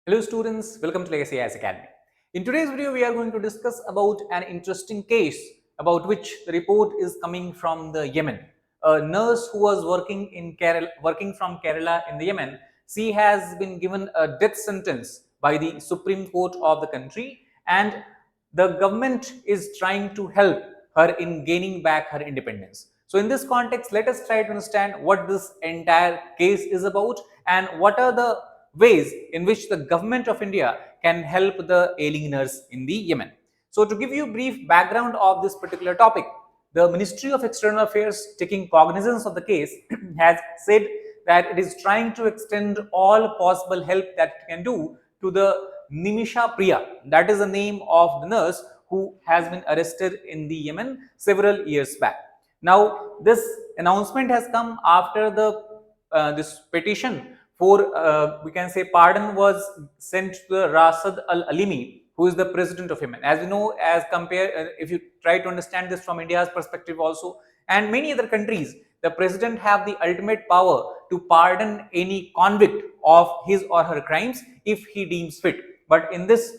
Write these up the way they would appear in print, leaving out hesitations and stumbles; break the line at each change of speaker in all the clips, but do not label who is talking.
Hello students, welcome to Legacy IAS Academy. In today's video, we are going to discuss about an interesting case about which the report is coming from the Yemen. A nurse who was working from Kerala in the Yemen, she has been given a death sentence by the Supreme Court of the country, and the government is trying to help her in gaining back her independence. So in this context, let us try to understand what this entire case is about and what are the ways in which the government of India can help the ailing nurse in the Yemen. So to give you a brief background of this particular topic, the Ministry of External Affairs, taking cognizance of the case, has said that it is trying to extend all possible help that it can do to the Nimisha Priya. That is the name of the nurse who has been arrested in the Yemen several years back. Now, this announcement has come after this petition for we can say pardon was sent to the Rasad al-Alimi, who is the president of Yemen. As we know, as compare if you try to understand this from India's perspective also, and many other countries, the president have the ultimate power to pardon any convict of his or her crimes if he deems fit. But in this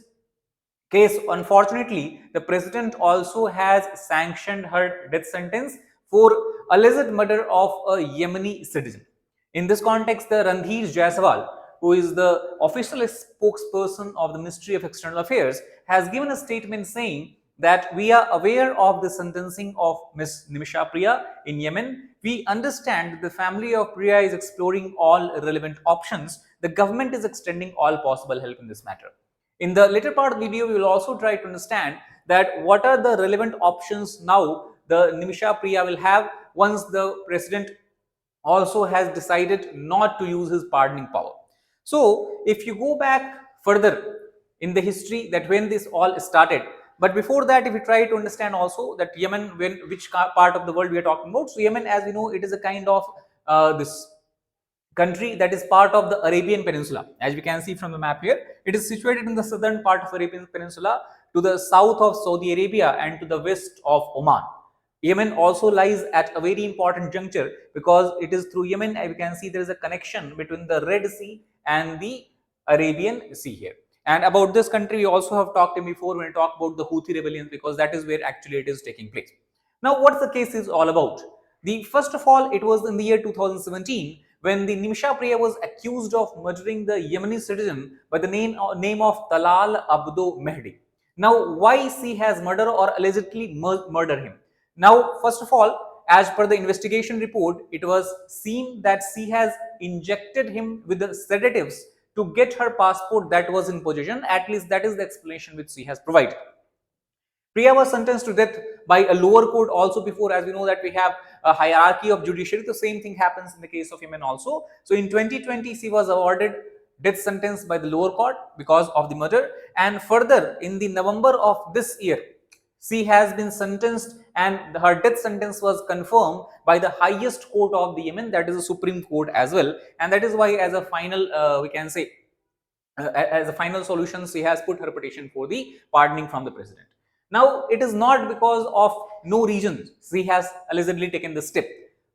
case, unfortunately, the president also has sanctioned her death sentence for alleged murder of a Yemeni citizen. In this context, the Randhir Jaiswal, who is the official spokesperson of the Ministry of External Affairs, has given a statement saying that we are aware of the sentencing of Ms. Nimisha Priya in Yemen. We understand that the family of Priya is exploring all relevant options. The government is extending all possible help in this matter. In the later part of the video, we will also try to understand that what are the relevant options now the Nimisha Priya will have once the president also has decided not to use his pardoning power. So, if you go back further in the history that when this all started, but before that, if you try to understand also that Yemen, which part of the world we are talking about, so Yemen, as we know, it is a kind of this country that is part of the Arabian Peninsula. As we can see from the map here, it is situated in the southern part of Arabian Peninsula, to the south of Saudi Arabia and to the west of Oman. Yemen also lies at a very important juncture because it is through Yemen, we can see there is a connection between the Red Sea and the Arabian Sea here. And about this country, we also have talked before when we talk about the Houthi rebellion, because that is where actually it is taking place. Now, what the case is all about? First of all, it was in the year 2017 when the Nimisha Priya was accused of murdering the Yemeni citizen by the name of Talal Abdo Mahdi. Now, why she has murdered or allegedly murdered him? Now, first of all, as per the investigation report, it was seen that she has injected him with the sedatives to get her passport that was in possession. At least that is the explanation which she has provided. Priya was sentenced to death by a lower court also before, as we know that we have a hierarchy of judiciary. The same thing happens in the case of Yemen also. So in 2020, she was awarded death sentence by the lower court because of the murder. And further, in the November of this year, she has been sentenced and her death sentence was confirmed by the highest court of the Yemen, that is the Supreme Court as well. And that is why as a final, we can say, as a final solution, she has put her petition for the pardoning from the president. Now, it is not because of no reason she has allegedly taken this step.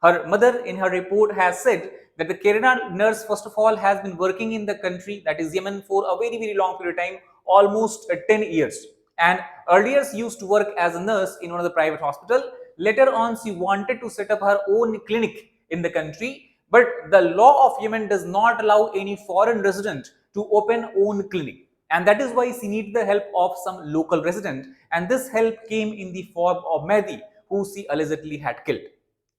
Her mother in her report has said that the Kerala nurse, first of all, has been working in the country, that is Yemen, for a very, very long period of time, almost 10 years. And earlier she used to work as a nurse in one of the private hospital. Later on, she wanted to set up her own clinic in the country, but the law of Yemen does not allow any foreign resident to open own clinic. And that is why she needed the help of some local resident. And this help came in the form of Mahdi, who she allegedly had killed.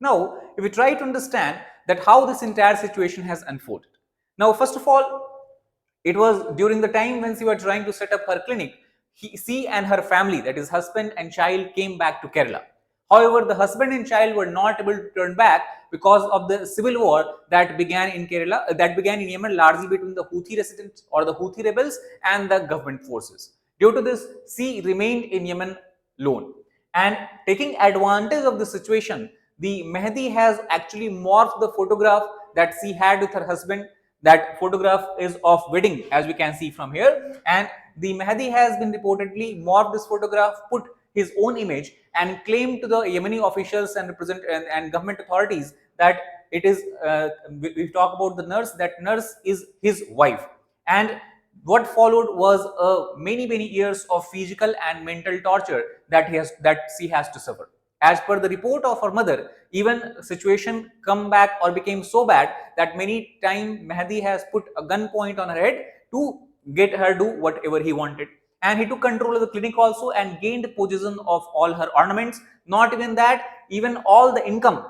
Now, if we try to understand that how this entire situation has unfolded. Now, first of all, it was during the time when she was trying to set up her clinic, she and her family, that is husband and child, came back to Kerala. However, the husband and child were not able to turn back because of the civil war that began in Kerala, that began in Yemen, largely between the Houthi residents or the Houthi rebels and the government forces. Due to this, she remained in Yemen alone. And taking advantage of the situation, the Mahdi has actually morphed the photograph that she had with her husband. That photograph is of wedding, as we can see from here. And the Mahdi has been reportedly morphed this photograph, put his own image, and claimed to the Yemeni officials and government authorities that it is, we talk about the nurse, that nurse is his wife. And what followed was many years of physical and mental torture that she has to suffer. As per the report of her mother, even situation come back or became so bad that many times Mahdi has put a gunpoint on her head to get her do whatever he wanted. And he took control of the clinic also and gained possession of all her ornaments. Not even that, even all the income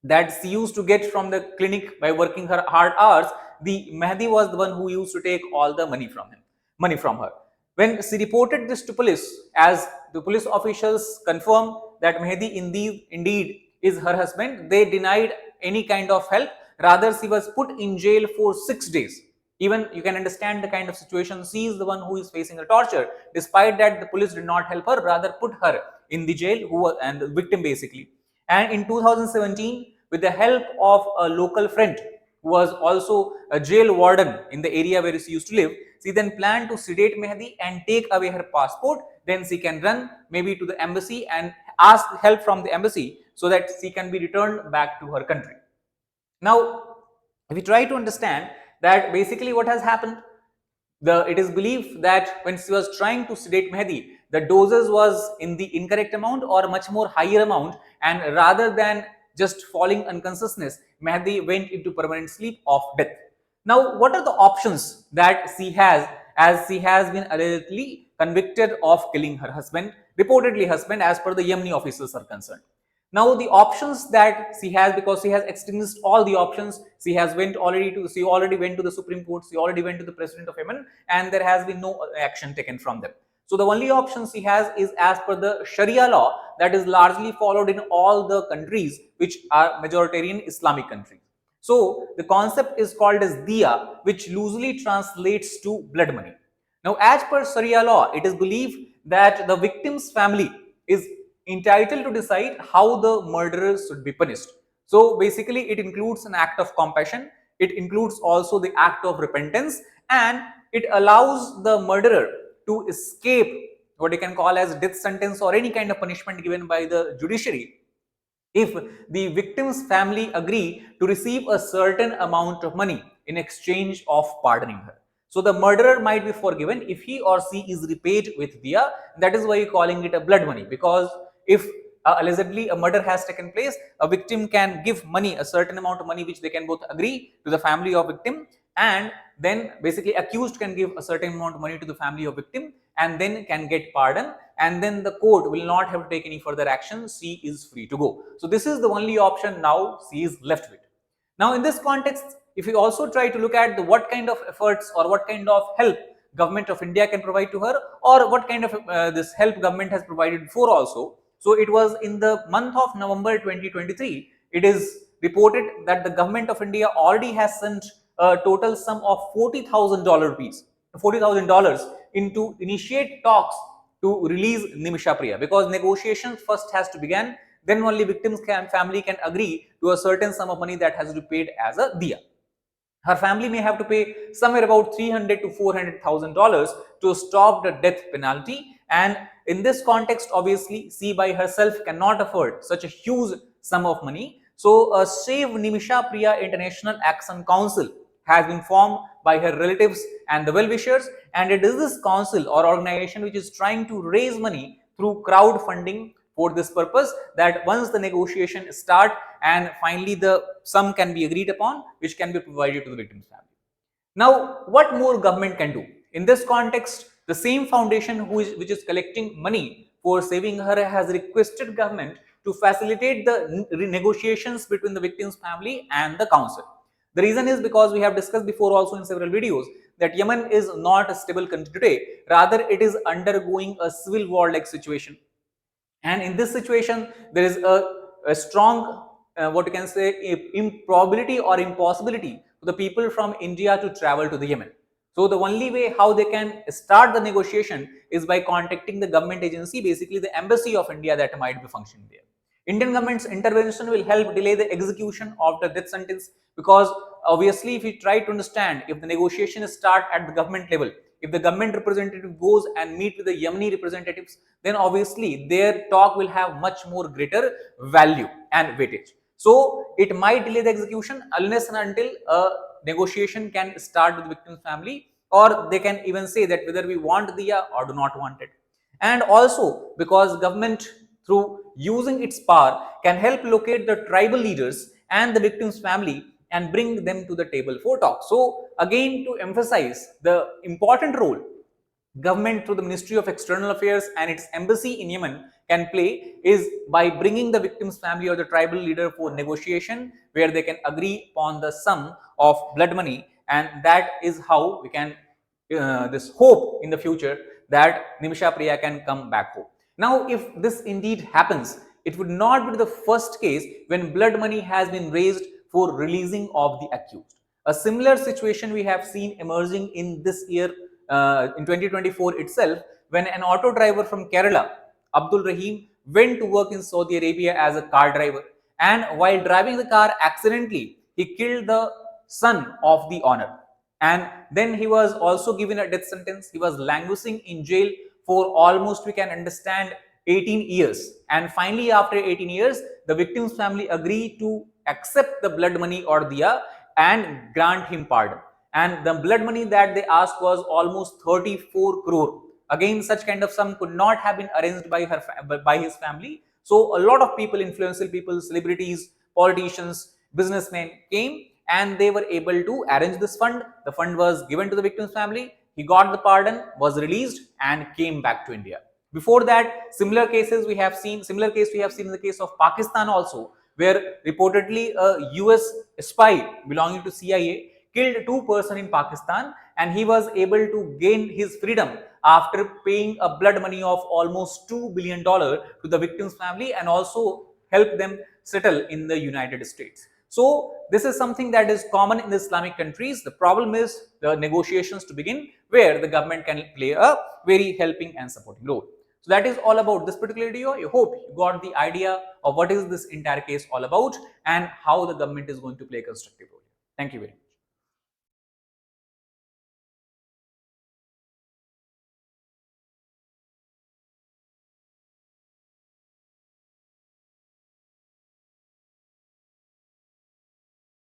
that she used to get from the clinic by working her hard hours, the Mahdi was the one who used to take all the money from her. When she reported this to police, as the police officials confirmed that Mahdi indeed is her husband, they denied any kind of help. Rather, she was put in jail for 6 days. Even you can understand the kind of situation. She is the one who is facing the torture. Despite that, the police did not help her, rather put her in the jail, and the victim basically. And in 2017, with the help of a local friend who was also a jail warden in the area where she used to live, she then planned to sedate Mehdi and take away her passport. Then she can run maybe to the embassy and ask help from the embassy so that she can be returned back to her country. Now, if we try to understand that basically what has happened, it is believed that when she was trying to sedate Mehdi, the doses was in the incorrect amount or much more higher amount, and rather than just falling unconsciousness, Mehdi went into permanent sleep of death. Now, what are the options that she has, as she has been allegedly convicted of killing her husband, reportedly husband, as per the Yemeni officials are concerned? Now the options that she has, because she has extinguished all the options, she already went to the Supreme Court, she already went to the President of Yemen, and there has been no action taken from them. So the only option she has is as per the Sharia law that is largely followed in all the countries which are majoritarian Islamic countries. So the concept is called as diya, which loosely translates to blood money. Now, as per Sharia law, it is believed that the victim's family is entitled to decide how the murderers should be punished. So basically, it includes an act of compassion, it includes also the act of repentance, and it allows the murderer to escape what you can call as death sentence or any kind of punishment given by the judiciary if the victim's family agree to receive a certain amount of money in exchange of pardoning her. So the murderer might be forgiven if he or she is repaid with diya. That is why calling it a blood money, because if allegedly a murder has taken place, a victim can give money, a certain amount of money which they can both agree to the family of victim, and then basically accused can give a certain amount of money to the family of victim and then can get pardon, and then the court will not have to take any further action. She is free to go. So this is the only option now she is left with. Now in this context, if we also try to look at what kind of efforts or what kind of help government of India can provide to her, or what kind of this help government has provided before also. So it was in the month of November 2023, it is reported that the government of India already has sent a total sum of $40,000 into initiate talks to release Nimisha Priya, because negotiations first has to begin, then only victims family can agree to a certain sum of money that has to be paid as a diya. Her family may have to pay somewhere about $300,000 to $400,000 to stop the death penalty. And in this context, obviously, she by herself cannot afford such a huge sum of money. So, a Save Nimisha Priya International Action Council has been formed by her relatives and the well-wishers, and it is this council or organization which is trying to raise money through crowdfunding for this purpose, that once the negotiation start and finally the sum can be agreed upon, which can be provided to the victim's family. Now, what more government can do? In this context, the same foundation which is collecting money for saving her has requested government to facilitate the negotiations between the victim's family and the council. The reason is because we have discussed before also in several videos that Yemen is not a stable country today, rather it is undergoing a civil war like situation. And in this situation, there is a strong, what you can say, improbability or impossibility for the people from India to travel to the Yemen. So the only way how they can start the negotiation is by contacting the government agency, basically the embassy of India that might be functioning there. Indian government's intervention will help delay the execution of the death sentence, because obviously if we try to understand, if the negotiations start at the government level, if the government representative goes and meet with the Yemeni representatives, then obviously their talk will have much more greater value and weightage. So it might delay the execution unless and until a negotiation can start with the victim's family, or they can even say that whether we want diya or do not want it. And also because government through using its power can help locate the tribal leaders and the victim's family and bring them to the table for talk. So again, to emphasize the important role government through the Ministry of External Affairs and its embassy in Yemen can play is by bringing the victim's family or the tribal leader for negotiation, where they can agree upon the sum of blood money, and that is how we can this hope in the future that Nimisha Priya can come back home. Now, if this indeed happens, it would not be the first case when blood money has been raised for releasing of the accused. A similar situation we have seen emerging in this year, in 2024 itself, when an auto driver from Kerala, Abdul Rahim, went to work in Saudi Arabia as a car driver, and while driving the car accidentally, he killed the son of the owner, and then he was also given a death sentence. He was languishing in jail for almost, we can understand, 18 years, and finally after 18 years the victim's family agreed to accept the blood money or diya and grant him pardon, and the blood money that they asked was almost 34 crore. Again, such kind of sum could not have been arranged by his family. So a lot of people, influential people, celebrities, politicians, businessmen came and they were able to arrange this fund. The fund was given to the victim's family. He got the pardon, was released, and came back to India. Before that, similar case we have seen in the case of Pakistan also, where reportedly a US spy belonging to CIA killed two persons in Pakistan, and he was able to gain his freedom after paying a blood money of almost $2 billion to the victim's family and also help them settle in the United States. So this is something that is common in the Islamic countries. The problem is the negotiations to begin, where the government can play a very helping and supporting role. So that is all about this particular video. I hope you got the idea of what is this entire case all about and how the government is going to play a constructive role. Thank you very much.